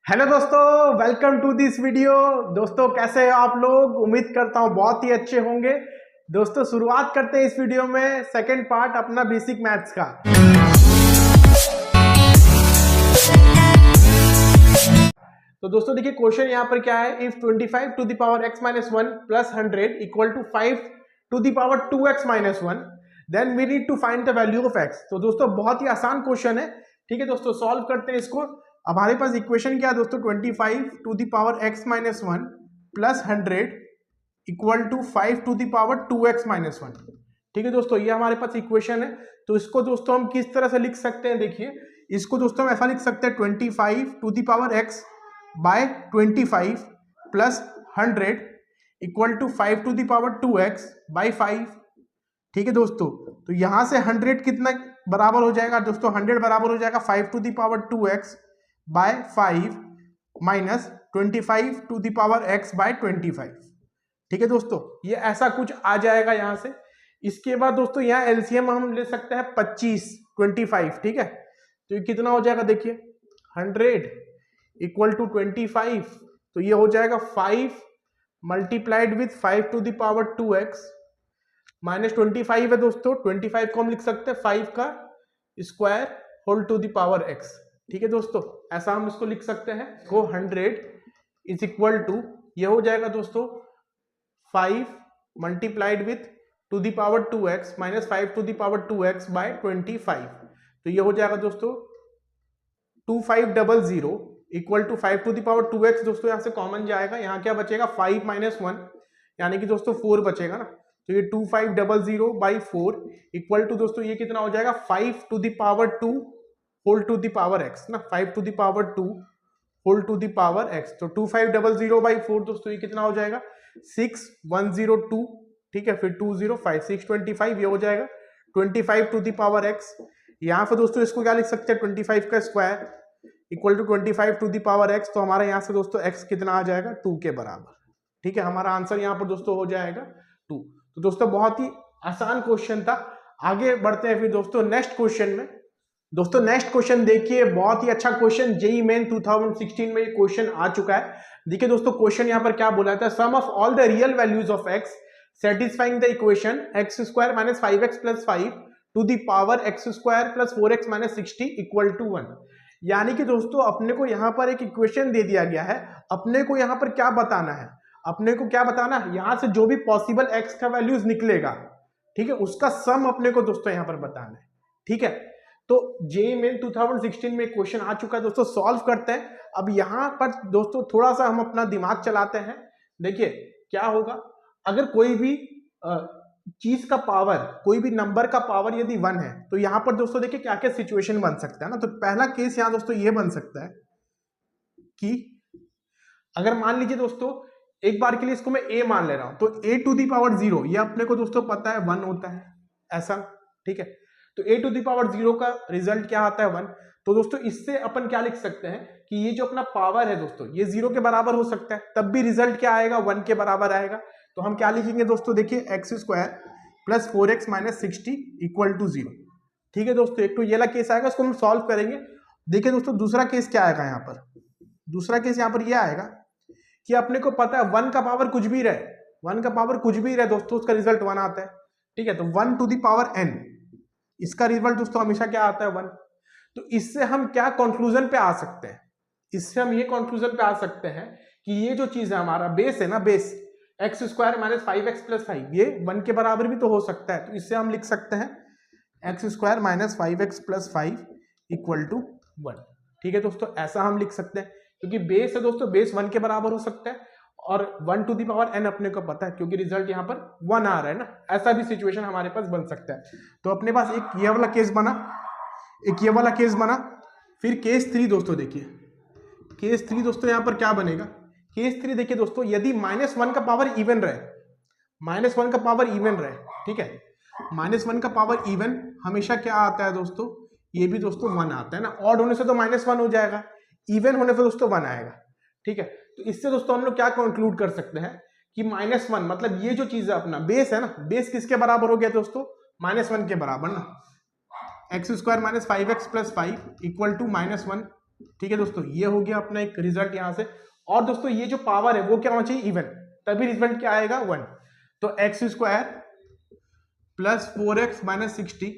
Hello दोस्तों, welcome to this video. दोस्तों कैसे हो आप लोग? उम्मीद करता हूँ बहुत ही अच्छे होंगे। दोस्तों शुरुआत करते हैं इस वीडियो में सेकंड पार्ट अपना बेसिक मैथ्स का। तो दोस्तों देखिए क्वेश्चन यहाँ पर क्या है, if 25 to the power x minus 1 plus 100 equal to 5 to the power 2x minus 1 then we need to find the value of x। तो दोस्तों बहुत ही आसान क्वेश्चन है, ठीक है दोस्तों। सॉल्व करते हैं इसको। अब हमारे पास इक्वेशन क्या है दोस्तों, 25 to the power x minus 1 plus 100 equal to 5 to the power 2x minus 1। ठीक है दोस्तों, ये हमारे पास इक्वेशन है। तो इसको दोस्तों हम किस तरह से लिख सकते हैं, देखिए इसको दोस्तों हम ऐसा लिख सकते हैं 25 to the power x by 25 plus 100 equal to 5 to the power 2x by 5। ठीक है दोस्तों, तो यहां से 100 कितना बराबर हो जाएगा दोस्तों, 100 बराबर हो जाएगा 5 to the power 2x by 5 minus 25 to the power x by 25। ठीक है दोस्तों, ये ऐसा कुछ आ जाएगा यहां से। इसके बाद दोस्तों यहाँ एलसीएम हम ले सकते हैं 25 25। ठीक है, तो ये कितना हो जाएगा देखिए, 100 इक्वल टू 25, तो ये हो जाएगा 5 multiplied with 5 to the power 2x minus 25 है दोस्तों। 25 को हम लिख सकते हैं 5 का square whole to the power x। ठीक है दोस्तों, ऐसा हम इसको लिख सकते हैं। को 100 इज इक्वल टू, ये हो जाएगा दोस्तों 5 multiplied with to the power 2x minus 5 to the power 2x by 25। तो ये हो जाएगा दोस्तों 2500 equal to 5 to the power 2x। दोस्तों यहाँ से कॉमन जाएगा, यहाँ क्या बचेगा 5 माइनस 1 यानी कि दोस्तों 4 बचेगा ना। तो ये 2500 बाई 4 इक्वल टू दोस्तों ये कितना हो जाएगा 5 to the power 2 whole to the power x ना, 5 to the power 2 whole to the power x। तो 2500 बाई 4 दोस्तों ये कितना हो जाएगा 6102। ठीक है, फिर 205 625, ये हो जाएगा 25 टू द पावर x। यहाँ पर दोस्तों इसको क्या लिख सकते हैं 25 का square equal to 25 to the power x। तो हमारा यहाँ से दोस्तों x कितना आ जाएगा 2 के बराबर। ठीक है, हमारा आंसर यहाँ पर दोस्तों हो जाएगा 2। तो दोस्तों बहुत ही आसान क्वेश्चन था। आगे बढ़ते हैं फिर दोस्तों नेक्स्ट क्वेश्चन में। दोस्तों नेक्स्ट क्वेश्चन देखिए, बहुत ही अच्छा क्वेश्चन, जेईई मेन 2016 में ये क्वेश्चन आ चुका है। देखिए दोस्तों क्वेश्चन यहाँ पर क्या बोला था, sum of all the real values of x satisfying the equation x square minus 5x plus 5 to the power x square plus 4x minus 60 equal to 1। यानी कि दोस्तों अपने को यहाँ पर एक इक्वेशन दे दिया गया है, अपने को यहाँ पर क्या बताना है, अपने को क्या बताना है, यहाँ से जो भी पॉसिबल x का वैल्यूज निकलेगा, ठीक है, उसका सम अपने को दोस्तों यहाँ पर बताना है। ठीक है, तो जेईई मेन 2016 में क्वेश्चन आ चुका है दोस्तों, सॉल्व करते हैं। अब यहाँ पर दोस्तों थोड़ा सा हम अपना दिमाग चलाते हैं। देखिए क्या होगा, अगर कोई भी चीज का पावर, कोई भी नंबर का पावर यदि 1 है, तो यहाँ पर दोस्तों देखिए क्या क्या सिचुएशन बन सकता है ना। तो पहला केस यहाँ दोस्तों ये बन सकता है कि अगर मान लीजिए दोस्तों एक बार के लिए इसको मैं a मान ले रहा हूं, तो a टू दी पावर 0 ये अपने को दोस्तों पता है 1 होता है ऐसा। ठीक है, तो a टू दी पावर 0 का रिजल्ट क्या आता है 1। तो दोस्तों इससे अपन क्या लिख सकते हैं कि ये जो अपना पावर है दोस्तों ये 0 के बराबर हो सकता है, तब भी रिजल्ट क्या आएगा 1 के बराबर आएगा। तो हम क्या लिखेंगे दोस्तों, देखिए x square plus 4x minus 60 equal to 0। ठीक है दोस्तों, एक तो ये वाला केस आएगा, इसको हम सॉल्व करेंगे। देखिए दोस्तों दूसरा केस क्या आएगा यहाँ पर, दूसरा केस यहाँ पर ये आएगा कि अपने को पता है 1 का पावर कुछ भी रहे, 1 का पावर कुछ भी रहे दोस्तों उसका रिजल्ट 1 आता है। ठीक है, तो 1 टू दी पावर n, इसका रिजल्ट दोस्तों हमेशा क्या आता है 1। तो इससे हम क्या कंक्लूजन पे आ सकते हैं, इससे हम ये कंक्लूजन पे आ सकते हैं कि ये जो चीज है हमारा बेस है ना, base x square minus 5x plus 5 ये 1 के बराबर भी तो हो सकता है। तो इससे हम लिख सकते हैं x square minus 5x plus 5 equal to 1। ठीक है दोस्तों, ऐसा हम लिख सकते हैं क्योंकि बेस है दोस्तों, बेस 1 के बराबर हो सकता है और 1 टू दी पावर n अपने को पता है क्योंकि रिजल्ट यहाँ पर 1 आ रहा है ना। ऐसा भी सिचुएशन हमारे पास बन सकता है। तो अपने पास एक ये वाला केस बना, एक ये वाला केस बना। फिर केस 3 दोस्तों, देखिए केस 3 दोस्तों यहाँ पर क्या बनेगा, केस 3 देखिए दोस्तों, यदि -1 का पावर इवन रहे, -1 का पावर इवन रहे, ठीक है, -1 का पावर इवन हमेशा क्या आता है दोस्तों, ये भी दोस्तों 1 आता है ना। ऑड होने से तो -1 हो जाएगा, इवन होने पर दोस्तों 1 आएगा। ठीक है, तो इससे दोस्तों हम लोग क्या कंक्लूड कर सकते हैं कि -1 मतलब ये जो चीज है अपना बेस है ना, बेस किसके बराबर हो गया दोस्तों, -1 के बराबर ना। x square minus 5x plus 5 equal to -1 ठीक है दोस्तों, ये हो गया अपना एक रिजल्ट यहाँ से। और दोस्तों ये जो पावर है वो क्या होना चाहिए, इवन, तभी रिजल्ट क्या आएगा 1। तो x square plus 4x minus 60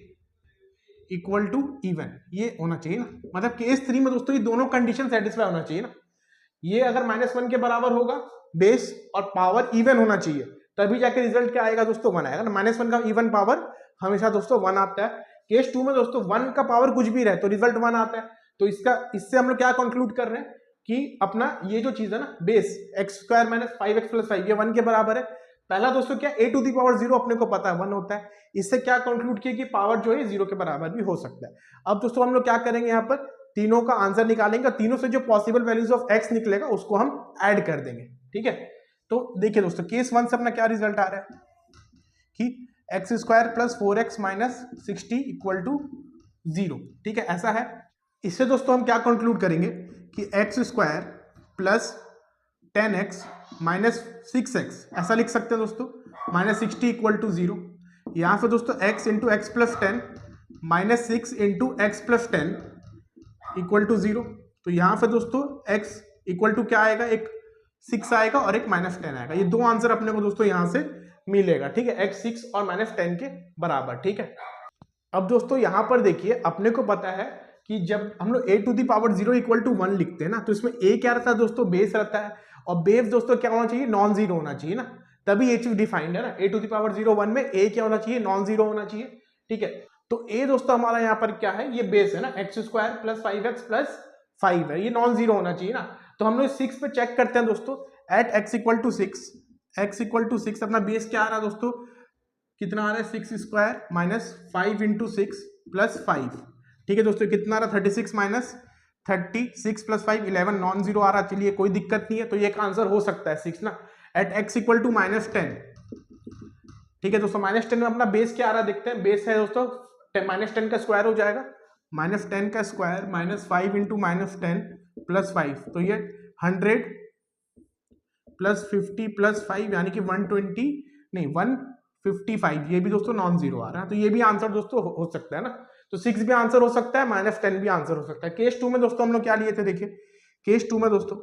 equal to even, ये होना चाहिए ना। मतलब केस 3 में दोस्तों ये दोनों कंडीशन सेटिस्फाई होना चाहिए ना। ये अगर -1 के बराबर होगा बेस और पावर इवन होना चाहिए, तभी जाके रिजल्ट क्या आएगा दोस्तों, 1 आएगा ना। -1 का इवन पावर हमेशा दोस्तों 1 आता है। केस 2 में दोस्तों 1 का पावर कुछ भी रहे तो रिजल्ट 1 आता है। तो इससे हम लोग क्या कंक्लूड कर रहे हैं कि अपना ये जो चीज है ना base x square minus 5x plus 5 ये 1 के बराबर है। पहला दोस्तों क्या a टू दी पावर 0 अपने को पता है 1 होता है। इससे क्या कंक्लूड किया कि पावर जो है 0 के बराबर भी हो सकता है। अब दोस्तों हम लोग क्या करेंगे, यहाँ पर तीनों का आंसर निकालेंगे, तीनों से जो पॉसिबल वैल्यूज ऑफ x निकलेगा उसको हम ऐड कर देंगे। ठीक है, तो देखिए दोस्तों केस 1 से अपना क्या रिजल्ट आ रहा है कि x square plus 4x minus 60 equal to 0। ठीक है, ऐसा है। इससे दोस्तों हम क्या कंक्लूड करेंगे कि x square plus 10x minus 6x, ऐसा लिख सकते हैं दोस्तों, माइनस 60 इक्वल टू 0। यहाँ पे दोस्तों x into x plus 10 minus 6 into x plus 10 equal to 0। तो यहाँ पे दोस्तों x इक्वल टू क्या आएगा, एक 6 आएगा और एक -10 आएगा। ये दो आंसर अपने को दोस्तों यहाँ से मिलेगा। ठीक है, x 6 और -10 के बराबर। ठीक है, अब दोस्तों यहाँ पर देखिए अपने को पता है कि जब हम लोग a to the power 0 equal to 1 लिखते हैं ना, तो इसमें a क्या रहता है दोस्तों, बेस रहता है। और बेस दोस्तों क्या होना चाहिए, नॉन जीरो होना चाहिए ना, तभी ये चीज डिफाइंड है ना। a टू दी पावर 0 1 में a क्या होना चाहिए, नॉन जीरो होना चाहिए। ठीक है, तो a दोस्तों हमारा यहाँ पर क्या है, ये बेस है ना, x square plus 5x plus 5 है, ये नॉन जीरो होना चाहिए ना। तो हम लोग 6 पे चेक करते हैं दोस्तों, at x equal to 6, x equal to 6 अपना बेस क्या आ रहा है दोस्तों, कितना आ रहा है, 6 स्क्वायर माइनस 5 इंटू 6 प्लस 5। ठीक है दोस्तों, कितना आ रहा है, 36 माइनस 36 प्लस 5 11, नॉन जीरो आ रहा है। चलिए कोई दिक्कत नहीं है, तो ये एक आंसर हो सकता है 6 ना, एट x इक्वल टू -10। ठीक है दोस्तों, -10 में अपना बेस क्या आ रहा है देखते हैं, बेस है दोस्तों -10 का स्क्वायर हो जाएगा, -10 का स्क्वायर माइनस 5 इंटू -10 प्लस 5, तो ये 100 प्लस 50 प्लस 5 यानी कि 120 नहीं 155, ये भी दोस्तों नॉन जीरो आ रहा है। तो ये भी आंसर दोस्तों हो सकता है ना। तो 6 भी आंसर हो सकता है, -10 भी आंसर हो सकता है। केस 2 में दोस्तों हम लोग क्या लिए थे, देखिए केस 2 में दोस्तों,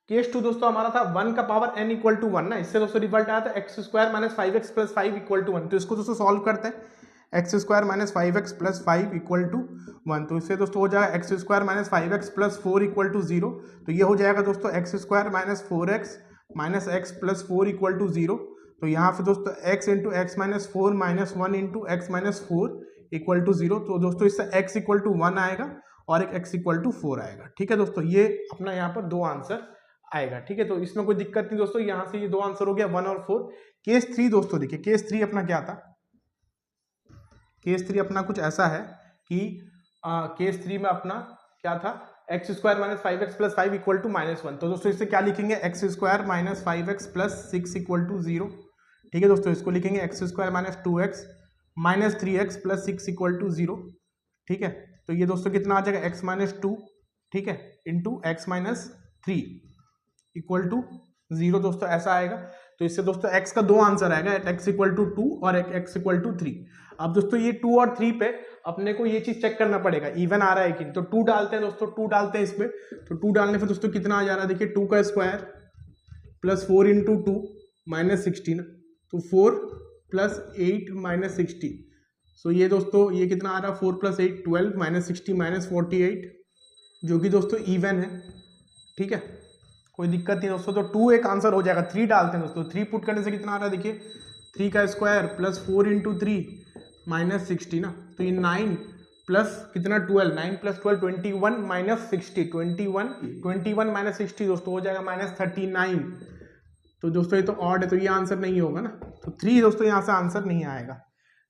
केस 2 दोस्तों हमारा था 1 का पावर n इक्वल टू 1 ना। इससे दोस्तों रिजल्ट आया था x square minus 5x plus 5 equal to 1। तो इसको दोस्तों सॉल्व करते हैं, x square minus 5x plus 5 equal to 1। तो इससे दोस्तों हो जाएगा x square minus 5x plus 4 equal to 0। तो ये हो जाएगा दोस्तों x square minus 4x minus x plus 4 equal to 0। तो यहाँ पे दोस्तों x into x minus 4 minus 1 into x minus 4 equal to 0। तो दोस्तों इससे x इक्वल टू 1 आएगा और एक x इक्वल टू 4 आएगा। ठीक है दोस्तों, ये अपना यहाँ पर दो आंसर आएगा। ठीक है, तो इसमें कोई दिक्कत नहीं दोस्तों, यहाँ से ये दो आंसर हो गया 1 और 4। केस 3 दोस्तों देखिए, केस 3 अपना क्या था, केस 3 अपना कुछ ऐसा है कि केस 3 में अपना क्या था, x square minus 5x plus 5 equal to -1। तो दोस्तों इससे क्या लिखेंगे, x square minus 5x plus 6 equal to 0। ठीक है दोस्तों, इसको लिखेंगे x square minus 2x minus 3x plus 6 equal to 0। ठीक है, तो ये दोस्तों कितना आ जाएगा, x माइनस 2, ठीक है, into x minus 3 equal to 0 दोस्तों, ऐसा आएगा। तो इससे दोस्तों x का दो आंसर आएगा, एट x इक्वल टू 2 और एक x इक्वल टू 3। अब दोस्तों ये 2 और 3 पे अपने को ये चीज चेक करना पड़ेगा इवन आ रहा है कि नहीं। तो 2 डालते हैं दोस्तों, 2 डालते हैं इसमें। तो 2 डालने पे दोस्तों कितना आ जा रहा है, देखिए 2 का स्क्वायर प्लस 4 इंटू 2 माइनस 16। तो 4 प्लस 8 माइनस 60। सो ये दोस्तों ये कितना आ रहा है, 4 प्लस 8 12 माइनस 60 माइनस 48, जो कि दोस्तों इवन है। ठीक है, कोई दिक्कत नहीं दोस्तों। तो 2 एक आंसर हो जाएगा। 3 डालते हैं दोस्तों, 3 पुट करने से कितना आ रहा है, देखिए 3 का स्क्वायर प्लस 4 इंटू 3 माइनस 60 ना। तो ये 9 प्लस कितना 12, 9 प्लस 12 21 माइनस 60, 21 माइनस 60 दोस्तों हो जाएगा माइनस 39। तो दोस्तों ये तो ऑड है, तो ये आंसर नहीं होगा ना। तो 3 दोस्तों यहाँ से आंसर नहीं आएगा।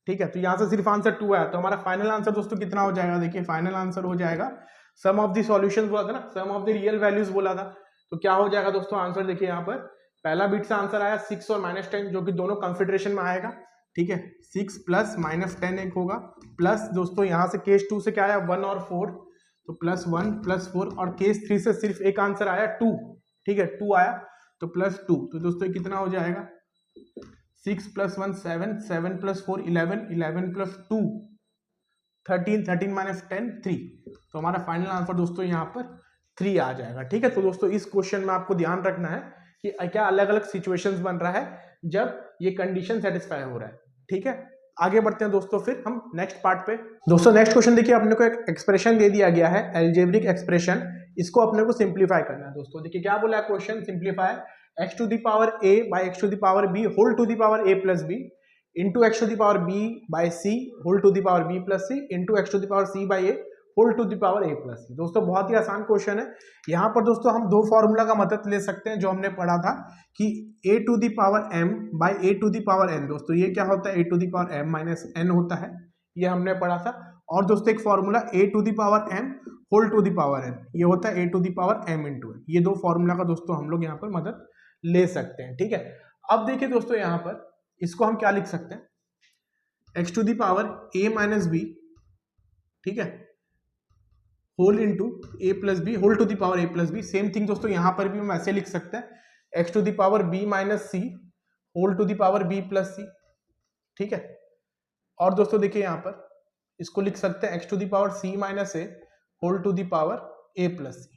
ठीक है, तो यहाँ से सिर्फ आंसर 2 आया। तो हमारा फाइनल आंसर दोस्तों कितना हो जाएगा, देखिए फाइनल आंसर हो जाएगा सम ऑफ द सॉल्यूशंस बोला था ना, सम ऑफ द रियल वैल्यूज बोला था। तो क्या हो जाएगा दोस्तों आंसर, देखिए यहाँ पर पहला बिट से आंसर आया 6 और -10, जो कि दोनों कंसिडरेशन में आएगा। ठीक है, 6 प्लस -10 एक होगा, प्लस दोस्तों यहाँ से केस 2 से क्या आया 1 और 4, तो प्लस 1 प्लस 4, और केस 3 से सिर्फ एक आंसर आया 2। ठीक है, 2 आया तो प्लस 2। तो दोस्तों कितना हो जाएगा, 6 प्लस 1 7, 7 प्लस 4 11, 11 प्लस 2 13, 13 माइनस 10 3। तो हमारा फाइनल आंसर दोस्तों यहाँ पर 3 आ जाएगा। ठीक है, तो दोस्तों इस क्वेश्चन में आपको ध्यान रखना है कि क्या अलग अलग सिचुएशंस बन रहा है जब ये कंडीशन सेटिस्फाई हो रहा है। ठीक है, आगे बढ़ते हैं दोस्तों फिर हम नेक्स्ट पार्ट पे। दोस्तों नेक्स्ट क्वेश्चन देखिए, अपने को एक एक्सप्रेशन दे दिया गया है, अलजेब्रिक एक्सप्रेशन। इसको अपने को सिंप्लीफाई करना है दोस्तों। देखिए क्या बोला है question, simplify x to the power a by x to the power b whole to the power a plus b into x to the power b by c whole to the power b plus c into x to the power c by a whole to the power a plus c। दोस्तों बहुत ही आसान question है। यहाँ पर दोस्तों हम दो formula का मदद ले सकते हैं जो हमने पढ़ा था कि a to the power m by a to the power n। दोस्तों ये क्या होता है, a to the power m minus n होता है, ये हमने पढ़ा था। और दोस्तों एक formula a to the power m whole to the power n, ये होता है a to the power m into n। ये दो फॉर्मूला का दोस्तों हम लोग यहाँ पर मदद ले सकते हैं। ठीक है, अब देखिए दोस्तों यहाँ पर इसको हम क्या लिख सकते हैं, x to the power a minus b, ठीक है, whole into a plus b whole to the power a plus b. Same thing दोस्तों यहाँ पर भी हम ऐसे लिख सकते हैं, x to the power b minus c whole to the power b plus c। ठीक है, और दोस्तों देखिए यहाँ पर इसको लिख सकते हैं x to the power c minus a whole to the power a plus c।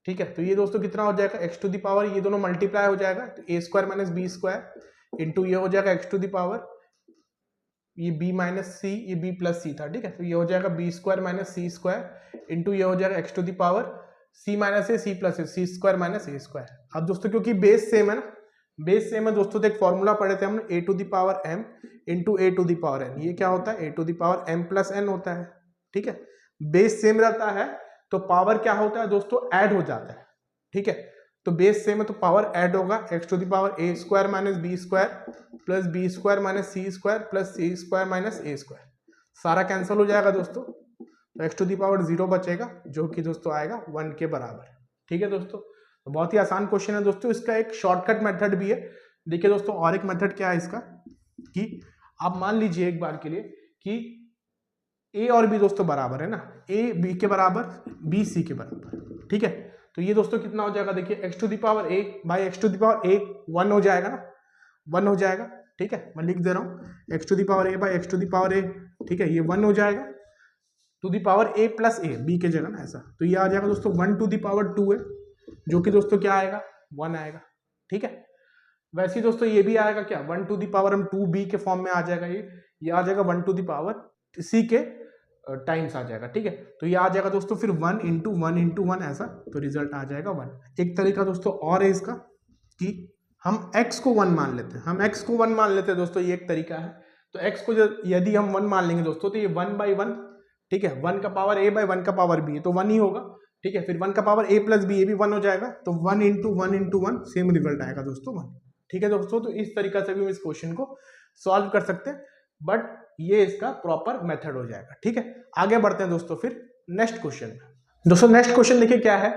ठीक है, तो ये दोस्तों कितना हो जाएगा, x टू द पावर, ये दोनों मल्टीप्लाई हो जाएगा तो a square minus b square into ये हो जाएगा x टू द पावर, ये b माइनस सी, ये b प्लस सी था। ठीक है, तो ये हो जाएगा b square minus c square into ये हो जाएगा x to the power c minus a c plus a, c square minus a square. अब दोस्तों क्योंकि बेस सेम है ना, बेस सेम है दोस्तों, तो एक फॉर्मूला पढ़े थे हमने a to the power m into a to the power n। ये क्या होता है, a to the power m plus n होता है। ठीक है, बेस सेम रहता है तो पावर क्या होता है दोस्तों, ऐड हो जाता है। ठीक है, तो बेस सेम है तो पावर ऐड होगा, x to the power a square minus b square plus b square minus c square plus c square minus a square. सारा कैंसिल हो जाएगा दोस्तों, तो x टू द पावर 0 बचेगा जो कि दोस्तों आएगा 1 के बराबर। ठीक है दोस्तों, तो बहुत ही आसान क्वेश्चन है दोस्तों। इसका एक शॉर्टकट मेथड भी है। देखिए दोस्तों, और एक मेथड क्या है इसका कि आप मान लीजिए एक बार के लिए कि a और b दोस्तों बराबर है ना, a b के बराबर, b c के बराबर। ठीक है, तो ये दोस्तों कितना हो जाएगा, देखिए x to the power a by x to the power a 1 हो जाएगा ना, 1 हो जाएगा। ठीक है, मैं लिख दे रहा हूँ x to the power a by x to the power a। ठीक है, ये 1 हो जाएगा, to the power a plus a, b के जगह ना ऐसा, तो ये आ जाएगा दोस्तों 1 टू द पावर 2 है, जो कि दोस्तों क्या आएगा, 1 आएगा। ठीक है, वैसे ही दोस्तों ये भी आएगा क्या, 1 टू द पावर हम 2b के फॉर्म में आ जाएगा, ये आ जाएगा 1 टू द पावर c के टाइम्स आ जाएगा। ठीक है, तो ये आ जाएगा दोस्तों फिर 1 इंटू 1 इंटू 1 ऐसा, तो रिजल्ट आ जाएगा 1। एक तरीका दोस्तों और है इसका कि हम x को 1 मान लेते हैं, हम x को 1 मान लेते हैं दोस्तों, ये एक तरीका है। तो x को यदि हम 1 मान लेंगे दोस्तों तो ये 1 बाई 1, ठीक है, 1 का पावर a बाई 1 का पावर b है तो 1 ही होगा। ठीक है, फिर 1 का पावर a प्लस b, ये भी 1 हो जाएगा, तो 1 इंटू 1 इंटू 1 सेम रिजल्ट आएगा दोस्तों 1। ठीक है दोस्तों, तो इस तरीका से भी हम इस क्वेश्चन को सॉल्व कर सकते हैं, बट ये इसका प्रॉपर मेथड हो जाएगा। ठीक है, आगे बढ़ते हैं दोस्तों फिर नेक्स्ट क्वेश्चन में। दोस्तों नेक्स्ट क्वेश्चन देखिए क्या है,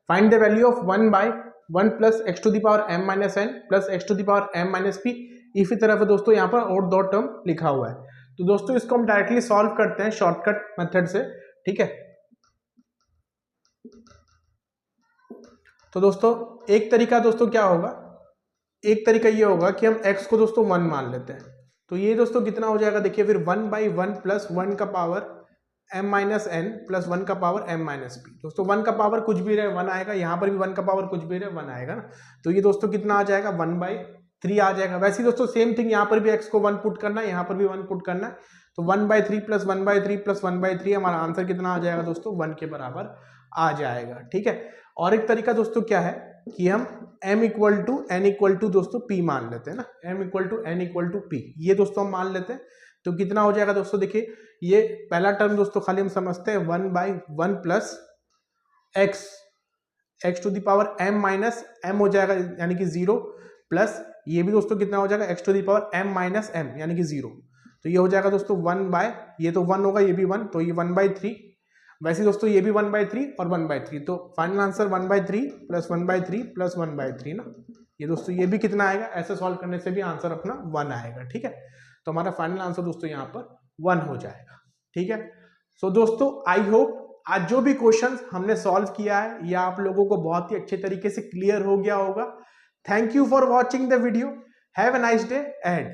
find the value of 1 by 1 plus x to the power m minus n plus x to the power m minus p। इसी तरह से दोस्तों यहाँ पर और दो टर्म लिखा हुआ है, तो दोस्तों इसको हम डायरेक्टली सॉल्व करते हैं शॉर्टकट मेथड से। ठीक है, तो दोस्तों एक तरीका दोस्तों क्या होगा, एक तरीका ये होगा कि हम x को दोस्तों 1 मान लेते हैं, तो ये दोस्तों कितना हो जाएगा, देखिए फिर 1 बाई 1 प्लस 1 का power m minus n plus 1 का पावर m माइनस p। दोस्तों 1 का पावर कुछ भी रहे 1 आएगा, यहाँ पर भी 1 का पावर कुछ भी रहे 1 आएगा ना, तो ये दोस्तों कितना आ जाएगा 1 बाई 3 आ जाएगा। वैसे ही दोस्तों सेम थिंग यहाँ पर भी x को 1 पुट करना है, यहाँ पर भी 1 पुट करना है, तो 1 by 3 plus 1 by 3 plus 1 by 3 हमारा आंसर कितना आ जाएगा दोस्तों 1 के बराबर आ जाएगा। ठीक है, और एक तरीका दोस्तों क्या है कि हम m equal to n equal to दोस्तों p मान लेते हैं ना, m equal to n equal to p, ये दोस्तों हम मान लेते हैं, तो कितना हो जाएगा दोस्तों, देखिए ये पहला टर्म दोस्तों खाली हम समझते हैं 1 by 1 plus x to the power m minus m हो जाएगा यानी कि 0, प्लस ये भी दोस्तों कितना हो जाएगा x to the power m minus m यानी कि 0, तो ये हो जाएगा दोस्तों 1 बाय, ये तो 1 होगा, ये भी 1, तो ये 1 बाई 3। वैसे दोस्तों ये भी 1 बाई 3 और 1 बाई 3, तो final answer 1 by 3 plus 1 by 3 plus 1 by 3 ना, ये दोस्तों ये भी कितना आएगा, ऐसे सॉल्व करने से भी आंसर अपना 1 आएगा। ठीक है, तो हमारा फाइनल आंसर दोस्तों यहाँ पर 1 हो जाएगा। ठीक है, सो दोस्तों आई होप आज जो भी क्वेश्चंस हमने सॉल्व किया है ये आप लोगों को बहुत ही अच्छे तरीके से क्लियर हो गया होगा। Thank you for watching the video, have a nice day ahead.